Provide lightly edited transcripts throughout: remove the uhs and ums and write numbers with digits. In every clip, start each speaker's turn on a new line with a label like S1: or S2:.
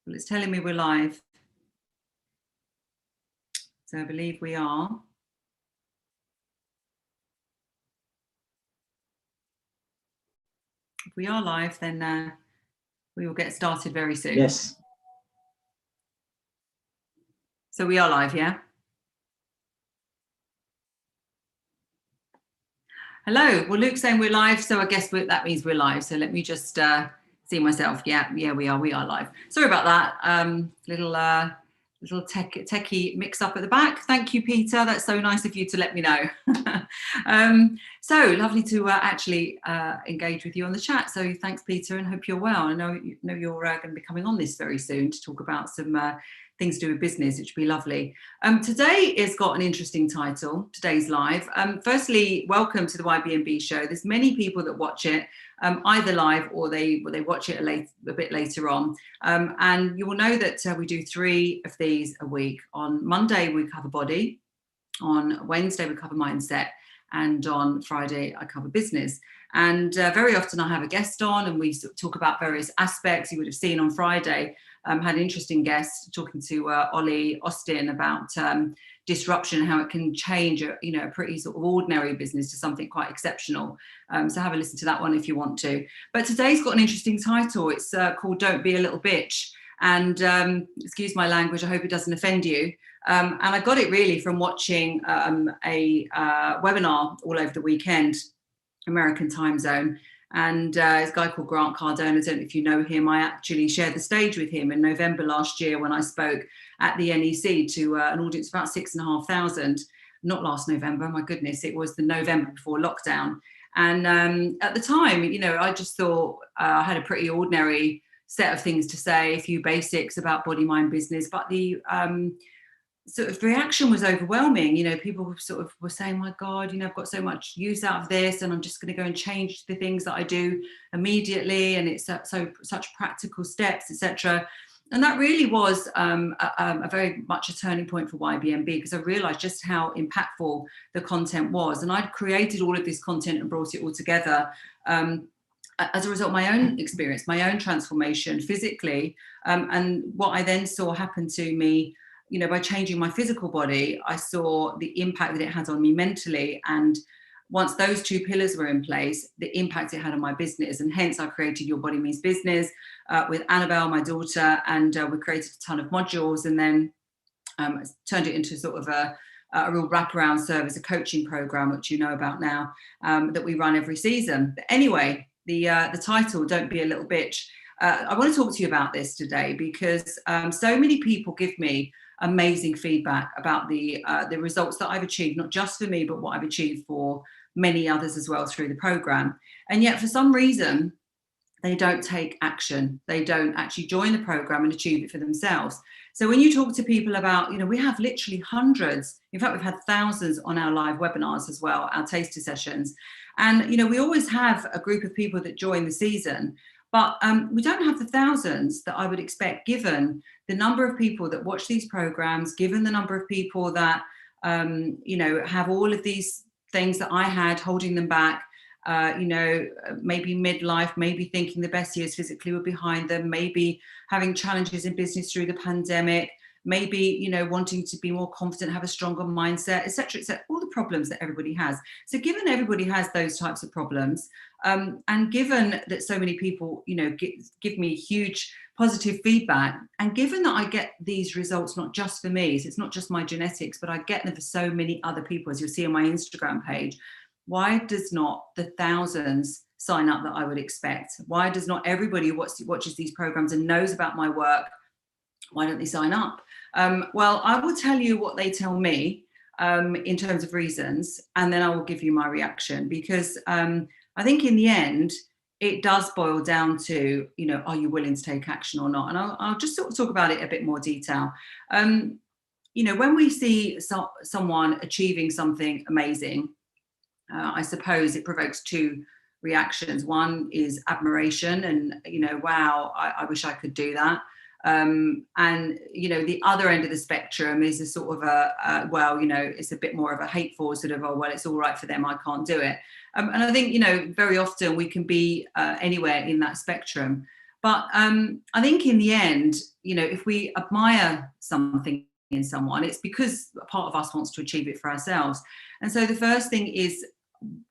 S1: Well, it's telling me we're live. So I believe we are. If we are live, then we will get started very soon.
S2: Yes.
S1: So we are live, yeah? Hello. Well, Luke's saying we're live, so I guess that means we're live. So let me just see myself. Yeah, we are live. Sorry about that. Little techie mix up at the back. Thank you, Peter. That's so nice of you to let me know. So lovely to actually engage with you on the chat. So thanks, Peter, and hope you're well. I know you're going to be coming on this very soon to talk about some things to do with business, which would be lovely. Today has got an interesting title, today's live. Firstly, welcome to the YBMB show. There's many people that watch it, either live or they watch it a bit later on. And you will know that we do 3 of these a week. On Monday, we cover body. On Wednesday, we cover mindset. And on Friday, I cover business. And very often I have a guest on and we talk about various aspects. You would have seen on Friday, had an interesting guest talking to Ollie Austin about disruption, how it can change a pretty sort of ordinary business to something quite exceptional. So have a listen to that one if you want to. But today's got an interesting title. It's called Don't Be a Little Bitch. And excuse my language, I hope it doesn't offend you. And I got it really from watching a webinar all over the weekend, American time zone. And this guy called Grant Cardone, I don't know if you know him, I actually shared the stage with him in November last year when I spoke at the NEC to an audience of about 6,500, not last November, my goodness, it was the November before lockdown. And at the time, I just thought I had a pretty ordinary set of things to say, a few basics about body, mind, business, but the sort of reaction was overwhelming. People sort of were saying, my God, I've got so much use out of this and I'm just going to go and change the things that I do immediately. And it's such practical steps, etc. And that really was a very much a turning point for YBMB, because I realized just how impactful the content was. And I'd created all of this content and brought it all together as a result of my own experience, my own transformation physically. And what I then saw happen to me, by changing my physical body, I saw the impact that it had on me mentally. And once those 2 pillars were in place, the impact it had on my business. And hence I created Your Body Means Business with Annabelle, my daughter, and we created a ton of modules and then turned it into sort of a real wraparound service, a coaching program, which you know about now, that we run every season. But anyway, the title, Don't Be a Little Bitch. I want to talk to you about this today because so many people give me amazing feedback about the results that I've achieved, not just for me, but what I've achieved for many others as well through the program. And yet for some reason, they don't take action. They don't actually join the program and achieve it for themselves. So when you talk to people about, we have literally hundreds, in fact, we've had thousands on our live webinars as well, our taster sessions. And, we always have a group of people that join the season, but we don't have the thousands that I would expect, given the number of people that watch these programs, given the number of people that, have all of these things that I had holding them back, maybe midlife, maybe thinking the best years physically were behind them, maybe having challenges in business through the pandemic, maybe, wanting to be more confident, have a stronger mindset, etc., all the problems that everybody has. So given everybody has those types of problems, and given that so many people, give me huge positive feedback, and given that I get these results not just for me, so it's not just my genetics, but I get them for so many other people, as you'll see on my Instagram page, why does not the thousands sign up that I would expect? Why does not everybody who watches these programs and knows about my work, why don't they sign up? Well, I will tell you what they tell me in terms of reasons, and then I will give you my reaction, because I think in the end, it does boil down to, are you willing to take action or not? And I'll just sort of talk about it a bit more detail. When we see someone achieving something amazing, I suppose it provokes 2 reactions. One is admiration and, wow, I wish I could do that. And, the other end of the spectrum is a sort of well, it's a bit more of a hateful sort of, oh, well, it's all right for them, I can't do it. And I think, very often we can be anywhere in that spectrum. But I think in the end, if we admire something in someone, it's because a part of us wants to achieve it for ourselves. And so the first thing is,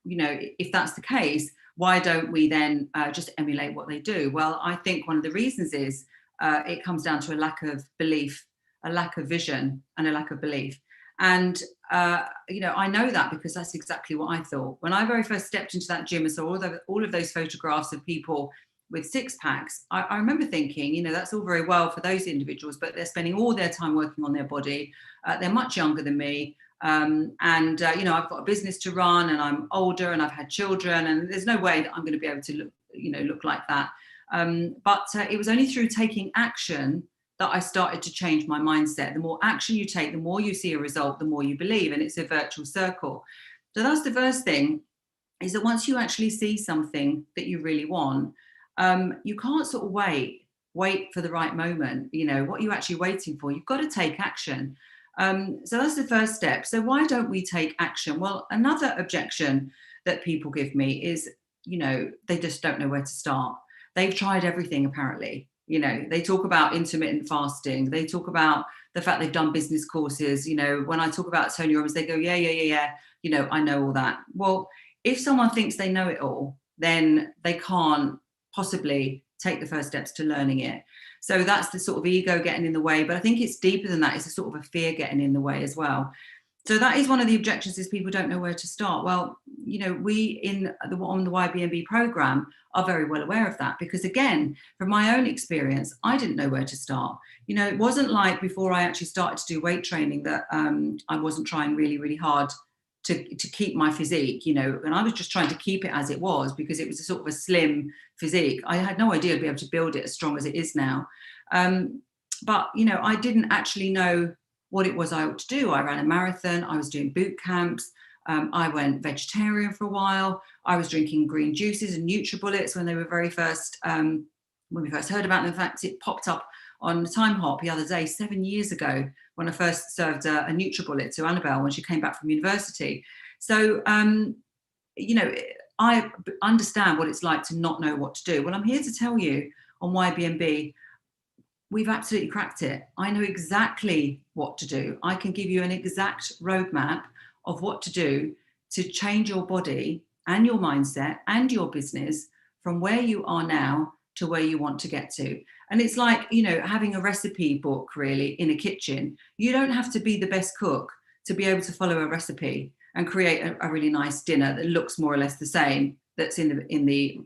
S1: if that's the case, why don't we then just emulate what they do? Well, I think one of the reasons is it comes down to a lack of belief, a lack of vision, and a lack of belief. And I know that because that's exactly what I thought when I very first stepped into that gym and saw all of those photographs of people with six packs. I remember thinking, that's all very well for those individuals, but they're spending all their time working on their body. They're much younger than me. I've got a business to run, and I'm older, and I've had children, and there's no way that I'm going to be able to look like that. But it was only through taking action that I started to change my mindset. The more action you take, the more you see a result, the more you believe, and it's a virtual circle. So that's the first thing, is that once you actually see something that you really want, you can't sort of wait for the right moment. What are you actually waiting for? You've got to take action. So that's the first step. So why don't we take action? Well, another objection that people give me is, they just don't know where to start. They've tried everything, apparently. They talk about intermittent fasting. They talk about the fact they've done business courses. When I talk about Tony Robbins, they go, yeah. I know all that. Well, if someone thinks they know it all, then they can't possibly take the first steps to learning it. So that's the sort of ego getting in the way. But I think it's deeper than that. It's a sort of a fear getting in the way as well. So that is one of the objections, is people don't know where to start. Well, we on the YBMB program are very well aware of that, because again, from my own experience, I didn't know where to start. It wasn't like before I actually started to do weight training that I wasn't trying really, really hard to keep my physique, and I was just trying to keep it as it was, because it was a sort of a slim physique. I had no idea I'd be able to build it as strong as it is now. But I didn't actually know what it was I ought to do. I ran a marathon. I was doing boot camps. I went vegetarian for a while. I was drinking green juices and NutriBullets when they were very first, when we first heard about them. In fact, it popped up on Time Hop the other day, 7 years ago, when I first served a NutriBullet to Annabelle when she came back from university. So, I understand what it's like to not know what to do. Well, I'm here to tell you on YBMB, we've absolutely cracked it. I know exactly what to do. I can give you an exact roadmap of what to do to change your body and your mindset and your business from where you are now to where you want to get to. And it's like, having a recipe book really in a kitchen. You don't have to be the best cook to be able to follow a recipe and create a really nice dinner that looks more or less the same that's in the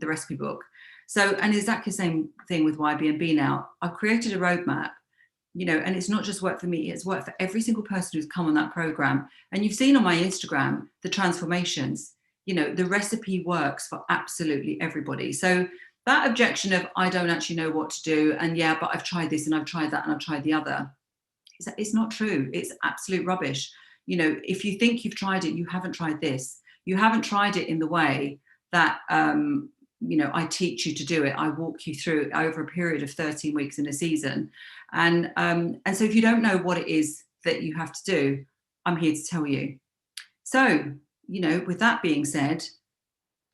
S1: recipe book. So, and exactly the same thing with YBMB now. I've created a roadmap, and it's not just worked for me, it's worked for every single person who's come on that program. And you've seen on my Instagram, the transformations, the recipe works for absolutely everybody. So that objection of, I don't actually know what to do, and yeah, but I've tried this and I've tried that and I've tried the other, it's not true. It's absolute rubbish. If you think you've tried it, you haven't tried this. You haven't tried it in the way that, I teach you to do it. I walk you through it over a period of 13 weeks in a season. And so if you don't know what it is that you have to do, I'm here to tell you. So, with that being said,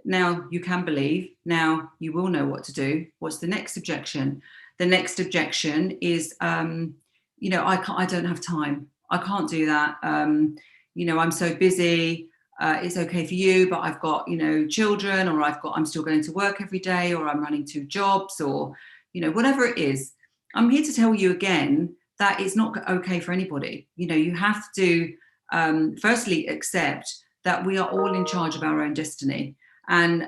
S1: now you can believe, now you will know what to do. What's the next objection? The next objection is, I don't have time. I can't do that. I'm so busy. It's okay for you, but I've got, children, or I'm still going to work every day, or I'm running 2 jobs, or, whatever it is. I'm here to tell you again that it's not okay for anybody. You have to firstly accept that we are all in charge of our own destiny, and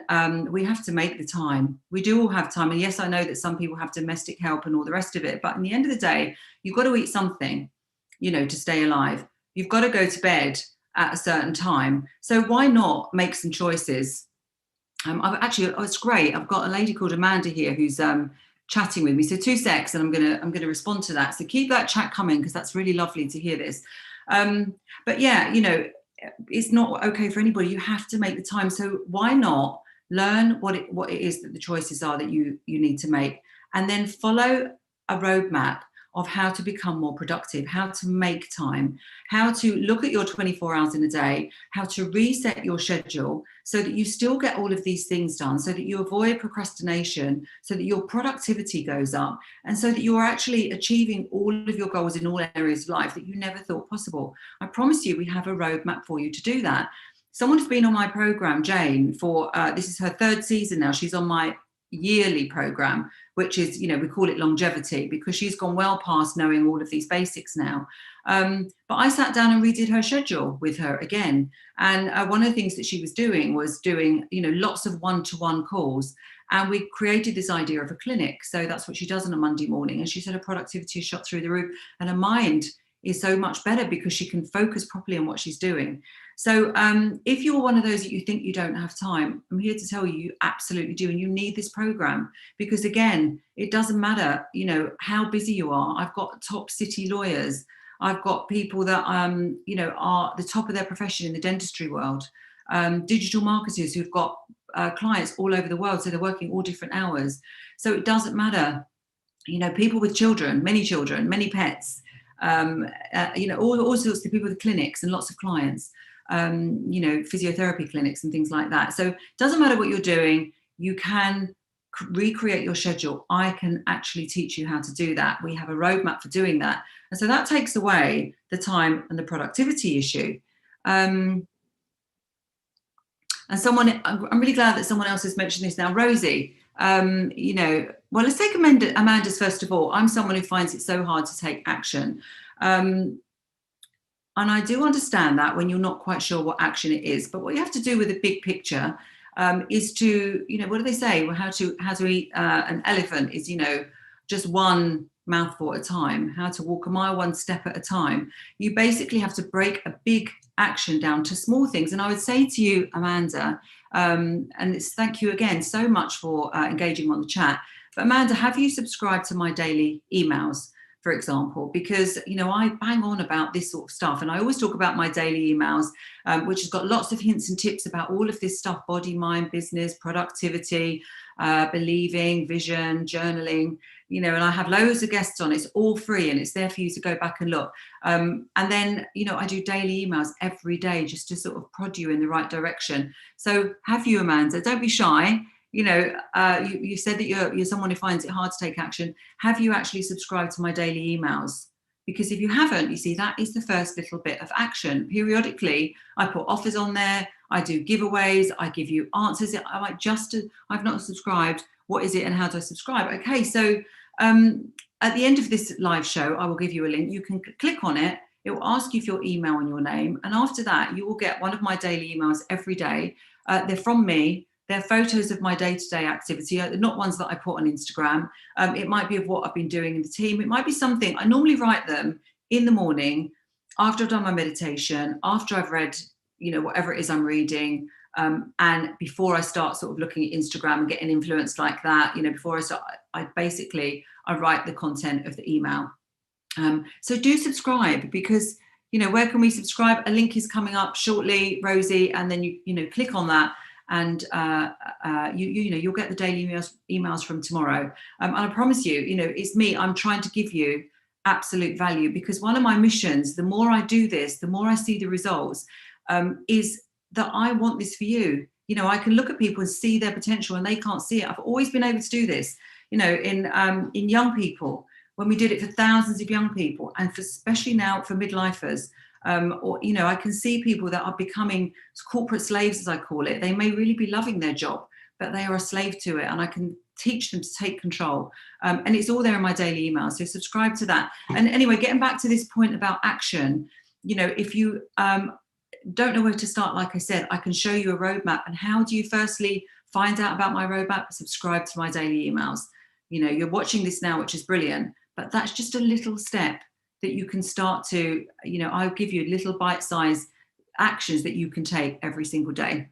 S1: we have to make the time. We do all have time. And yes, I know that some people have domestic help and all the rest of it, but in the end of the day, you've got to eat something, to stay alive. You've got to go to bed at a certain time. So why not make some choices? It's great. I've got a lady called Amanda here who's chatting with me. So 2 secs, and I'm gonna respond to that. So keep that chat coming, because that's really lovely to hear this. But yeah, it's not okay for anybody. You have to make the time. So why not learn what it is that the choices are that you need to make, and then follow a roadmap of how to become more productive, how to make time, how to look at your 24 hours in a day, how to reset your schedule so that you still get all of these things done, so that you avoid procrastination, so that your productivity goes up, and so that you're actually achieving all of your goals in all areas of life that you never thought possible. I promise you, we have a roadmap for you to do that. Someone who's been on my program, Jane, for this is her 3rd season now. She's on my yearly program, which is, we call it longevity, because she's gone well past knowing all of these basics now. But I sat down and redid her schedule with her again. And one of the things that she was doing was doing, lots of one-to-one calls. And we created this idea of a clinic. So that's what she does on a Monday morning. And she said her productivity is shot through the roof and her mind is so much better because she can focus properly on what she's doing. So if you're one of those that you think you don't have time, I'm here to tell you, you absolutely do. And you need this program because, again, it doesn't matter, how busy you are. I've got top city lawyers. I've got people that, are the top of their profession in the dentistry world, digital marketers who've got clients all over the world. So they're working all different hours. So it doesn't matter, people with children, many pets, all sorts of people with clinics and lots of clients. Physiotherapy clinics and things like that. So it doesn't matter what you're doing, you can recreate your schedule. I can actually teach you how to do that. We have a roadmap for doing that. And so that takes away the time and the productivity issue. And I'm really glad that someone else has mentioned this now. Rosie, well, let's take Amanda's first of all. I'm someone who finds it so hard to take action. And I do understand that when you're not quite sure what action it is, but what you have to do with the big picture is to, what do they say? Well, how to eat an elephant is, just one mouthful at a time. How to walk a mile, one step at a time. You basically have to break a big action down to small things. And I would say to you, Amanda, and thank you again so much for engaging on the chat. But Amanda, have you subscribed to my daily emails? For example, because, I bang on about this sort of stuff. And I always talk about my daily emails, which has got lots of hints and tips about all of this stuff: body, mind, business, productivity, believing, vision, journaling, and I have loads of guests on. It's all free and it's there for you to go back and look. And then, I do daily emails every day just to sort of prod you in the right direction. So have you, Amanda? Don't be shy. You said that you're someone who finds it hard to take action. Have you actually subscribed to my daily emails? Because if you haven't, you see, that is the first little bit of action. Periodically, I put offers on there. I do giveaways. I give you answers. I've not subscribed. What is it and how do I subscribe? Okay, so at the end of this live show, I will give you a link. You can click on it. It will ask you for your email and your name. And after that, you will get one of my daily emails every day. They're from me. They're photos of my day-to-day activity, not ones that I put on Instagram. It might be of what I've been doing in the team. It might be something, I normally write them in the morning, after I've done my meditation, after I've read, whatever it is I'm reading, and before I start sort of looking at Instagram and getting influenced like that, before I start, I write the content of the email. So do subscribe because, where can we subscribe? A link is coming up shortly, Rosie, and then you click on that. And you'll get the daily emails from tomorrow. And I promise you, it's me. I'm trying to give you absolute value because one of my missions, the more I do this, the more I see the results, is that I want this for you. I can look at people and see their potential and they can't see it. I've always been able to do this, in young people, when we did it for thousands of young people and especially now for midlifers. I can see people that are becoming corporate slaves, as I call it. They may really be loving their job, but they are a slave to it. And I can teach them to take control. And it's all there in my daily email. So subscribe to that. And anyway, getting back to this point about action, if you don't know where to start, like I said, I can show you a roadmap. And how do you firstly find out about my roadmap? Subscribe to my daily emails. You're watching this now, which is brilliant, but that's just a little step that you can start to, I'll give you little bite-sized actions that you can take every single day.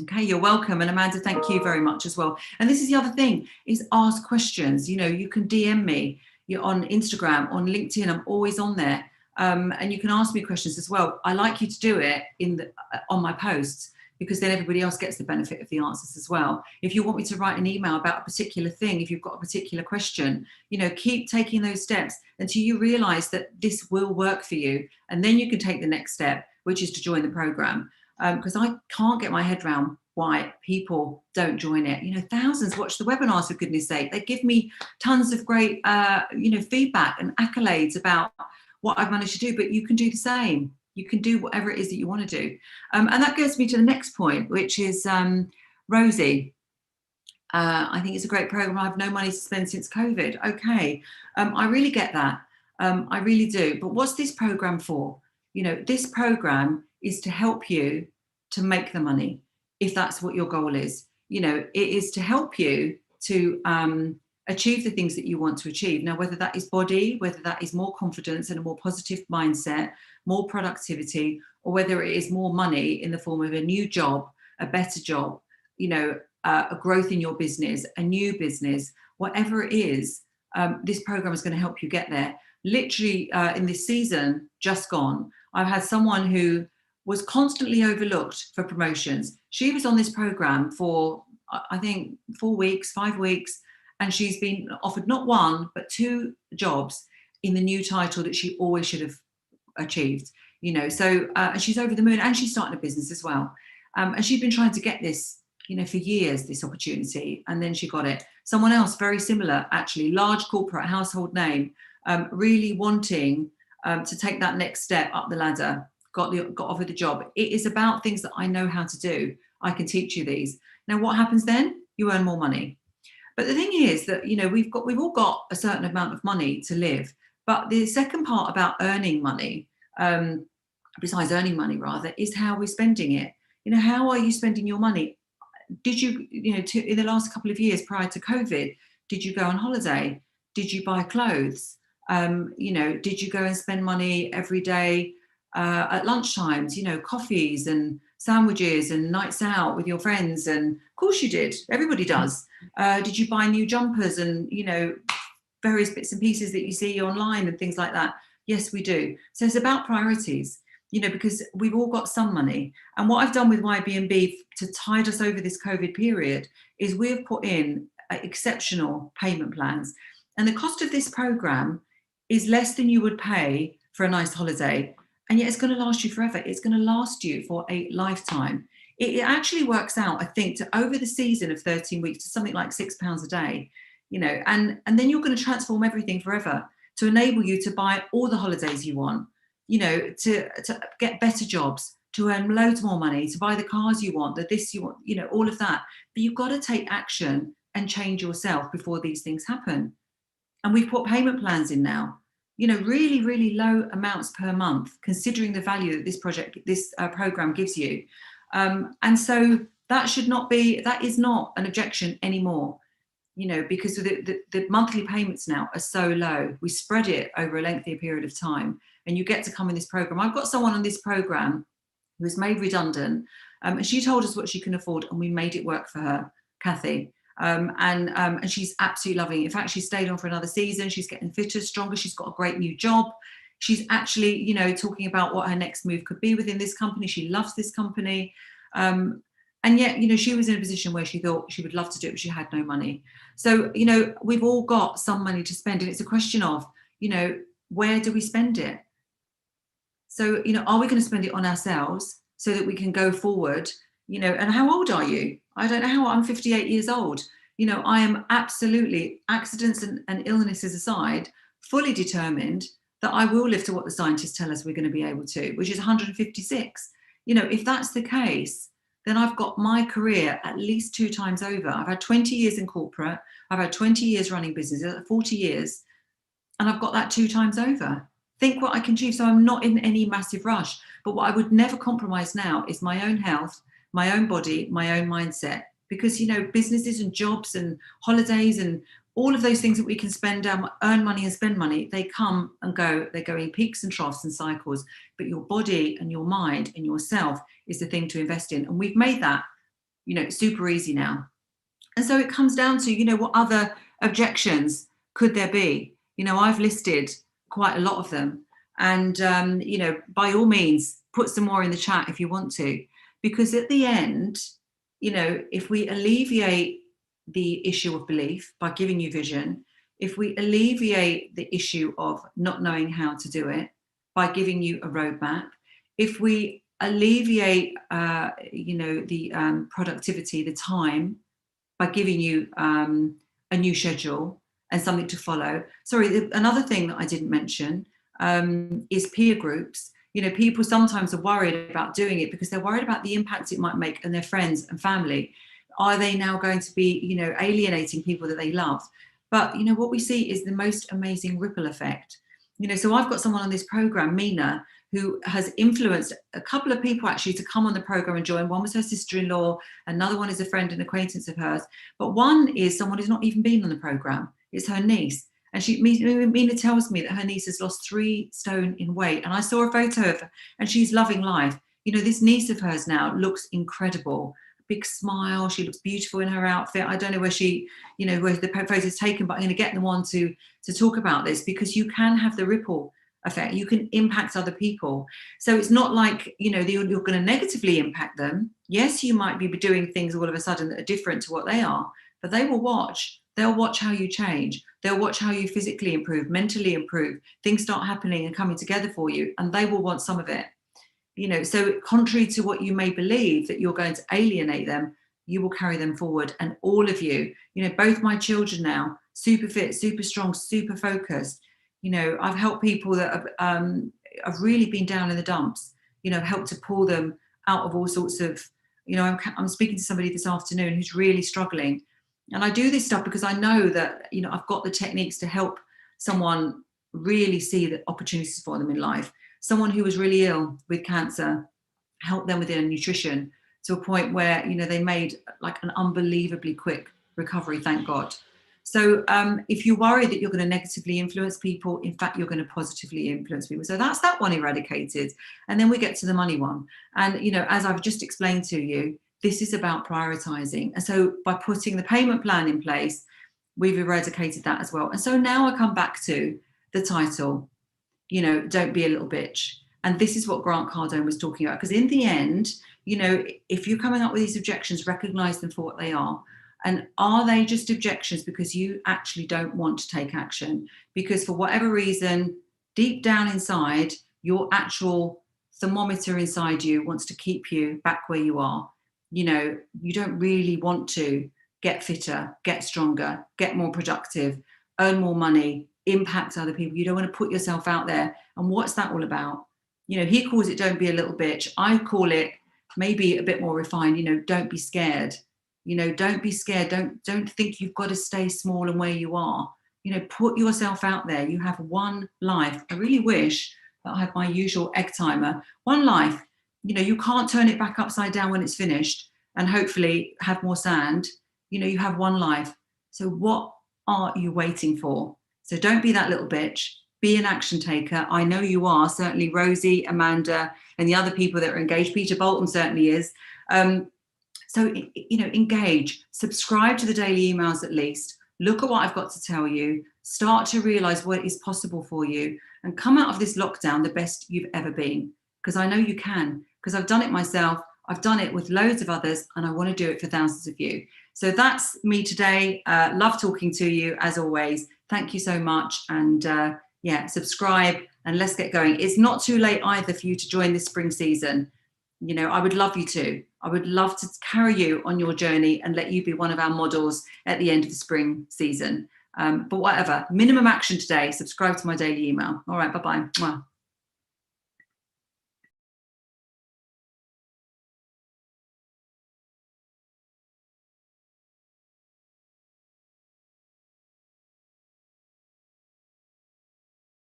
S1: Okay, you're welcome. And Amanda, thank you very much as well. And this is the other thing, is ask questions. You can DM me. You're on Instagram, on LinkedIn. I'm always on there. And you can ask me questions as well. I like you to do it on my posts because then everybody else gets the benefit of the answers as well. If you want me to write an email about a particular thing, if you've got a particular question, you know, keep taking those steps until you realize that this will work for you. And then you can take the next step, which is to join the program. Because I can't get my head around why people don't join it. You know, thousands watch the webinars, for goodness sake. They give me tons of great, you know, feedback and accolades about what I've managed to do, but you can do the same. You can do whatever it is that you want to do. And that goes me to the next point, which is Rosie. I think it's a great program. I have no money to spend since COVID. Okay, I really get that. I really do. But what's this program for? You know, this program is to help you to make the money, if that's what your goal is. You know, it is to help you to achieve the things that you want to achieve. Now, whether that is body, whether that is more confidence and a more positive mindset, more productivity, or whether it is more money in the form of a new job, a better job, you know, a growth in your business, a new business, whatever it is, this program is going to help you get there. Literally in this season just gone, I've had someone who was constantly overlooked for promotions. She was on this program for, I think, 4 weeks, 5 weeks, and she's been offered not one, but 2 jobs in the new title that she always should have achieved. You know, so she's over the moon, and she's starting a business as well. And she'd been trying to get this, you know, for years, this opportunity, and then she got it. Someone else very similar, actually, large corporate household name, really wanting to take that next step up the ladder, got offered the job. It is about things that I know how to do. I can teach you these. Now, what happens then? You earn more money. But the thing is that, you know, we've all got a certain amount of money to live. But the second part about earning money, besides earning money rather, is how we're spending it. You know, how are you spending your money? Did you, you know, in the last couple of years prior to COVID, did you go on holiday? Did you buy clothes? You know, did you go and spend money every day at lunchtimes, you know, coffees and sandwiches and nights out with your friends? And of course you did. Everybody does. Did you buy new jumpers and, you know, various bits and pieces that you see online and things like that? Yes, we do. So it's about priorities, you know, because we've all got some money. And what I've done with YBMB to tide us over this COVID period is we've put in exceptional payment plans. And the cost of this program is less than you would pay for a nice holiday. And yet it's going to last you forever. It's going to last you for a lifetime. It actually works out, I think, to over the season of 13 weeks to something like £6 a day, you know, and then you're going to transform everything forever to enable you to buy all the holidays you want, you know, to get better jobs, to earn loads more money, to buy the cars you want, this you want, you know, all of that. But you've got to take action and change yourself before these things happen. And we've put payment plans in now, you know, really, really low amounts per month, considering the value that this program gives you. And so that is not an objection anymore, you know, because the monthly payments now are so low. We spread it over a lengthier period of time, and you get to come in this program. I've got someone on this program who was made redundant, and she told us what she can afford, and we made it work for her, Kathy. And she's absolutely loving it. In fact, she stayed on for another season. She's getting fitter, stronger. She's got a great new job. She's actually, you know, talking about what her next move could be within this company. She loves this company. And yet, you know, she was in a position where she thought she would love to do it, but she had no money. So, you know, we've all got some money to spend, and it's a question of, you know, where do we spend it? So, you know, are we going to spend it on ourselves so that we can go forward? You know, and how old are you? I don't know how. I'm 58 years old. You know, I am absolutely, accidents and illnesses aside, fully determined that I will live to what the scientists tell us we're going to be able to, which is 156. You know, if that's the case, then I've got my career at least 2 times over. I've had 20 years in corporate. I've had 20 years running businesses, 40 years, and I've got that 2 times over. Think what I can achieve. So I'm not in any massive rush. But what I would never compromise now is my own health, my own body, my own mindset. Because, you know, businesses and jobs and holidays and all of those things that we can spend, earn money and spend money, they come and go. They go in peaks and troughs and cycles. But your body and your mind and yourself is the thing to invest in. And we've made that, you know, super easy now. And so it comes down to, you know, what other objections could there be? You know, I've listed quite a lot of them. And, you know, by all means, put some more in the chat if you want to. Because at the end, if we alleviate the issue of belief by giving you vision, if we alleviate the issue of not knowing how to do it by giving you a roadmap, if we alleviate, the productivity, the time, by giving you a new schedule and something to follow. Sorry, another thing that I didn't mention is peer groups. People sometimes are worried about doing it because they're worried about the impact it might make on their friends and family. Are they now going to be, alienating people that they love? But, what we see is the most amazing ripple effect. So I've got someone on this program, Mina, who has influenced a couple of people actually to come on the program and join. One was her sister-in-law, another one is a friend and acquaintance of hers, but one is someone who's not even been on the program. It's her niece. And Mina tells me that her niece has lost 3 stone in weight. And I saw a photo of her and she's loving life. This niece of hers now looks incredible. Big smile. She looks beautiful in her outfit. I don't know where where the photo is taken, but I'm going to get them on to talk about this, because you can have the ripple effect. You can impact other people. So it's not like, you're going to negatively impact them. Yes, you might be doing things all of a sudden that are different to what they are, but they will watch. They'll watch how you change. They'll watch how you physically improve, mentally improve. Things start happening and coming together for you, and they will want some of it. So contrary to what you may believe, that you're going to alienate them, you will carry them forward. And all of you, both my children now, super fit, super strong, super focused. I've helped people that have really been down in the dumps, helped to pull them out of all sorts of, I'm speaking to somebody this afternoon who's really struggling. And I do this stuff because I know that, I've got the techniques to help someone really see the opportunities for them in life. Someone who was really ill with cancer, help them with their nutrition to a point where, they made like an unbelievably quick recovery, thank God. So if you worry that you're going to negatively influence people, in fact, you're going to positively influence people. So that's that one eradicated. And then we get to the money one. And, as I've just explained to you, this is about prioritizing. And so by putting the payment plan in place, we've eradicated that as well. And so now I come back to the title, don't be a little bitch. And this is what Grant Cardone was talking about. Because in the end, if you're coming up with these objections, recognize them for what they are. And are they just objections because you actually don't want to take action? Because for whatever reason, deep down inside, your actual thermometer inside you wants to keep you back where you are. You don't really want to get fitter, get stronger, get more productive, earn more money, impact other people. You don't want to put yourself out there. And what's that all about? He calls it don't be a little bitch. I call it maybe a bit more refined, don't be scared. Don't be scared. Don't think you've got to stay small and where you are. Put yourself out there. You have one life. I really wish that I had my usual egg timer. One life. You can't turn it back upside down when it's finished and hopefully have more sand. You have one life. So what are you waiting for? So don't be that little bitch. Be an action taker. I know you are. Certainly Rosie, Amanda, and the other people that are engaged. Peter Bolton certainly is. So, engage, subscribe to the daily emails at least, look at what I've got to tell you, start to realize what is possible for you, and come out of this lockdown the best you've ever been. Because I know you can, because I've done it myself, I've done it with loads of others, and I want to do it for thousands of you. So that's me today. Love talking to you as always. Thank you so much. And subscribe and let's get going. It's not too late either for you to join this spring season. I would love you to. I would love to carry you on your journey and let you be one of our models at the end of the spring season. But whatever, minimum action today. Subscribe to my daily email. All right, bye-bye.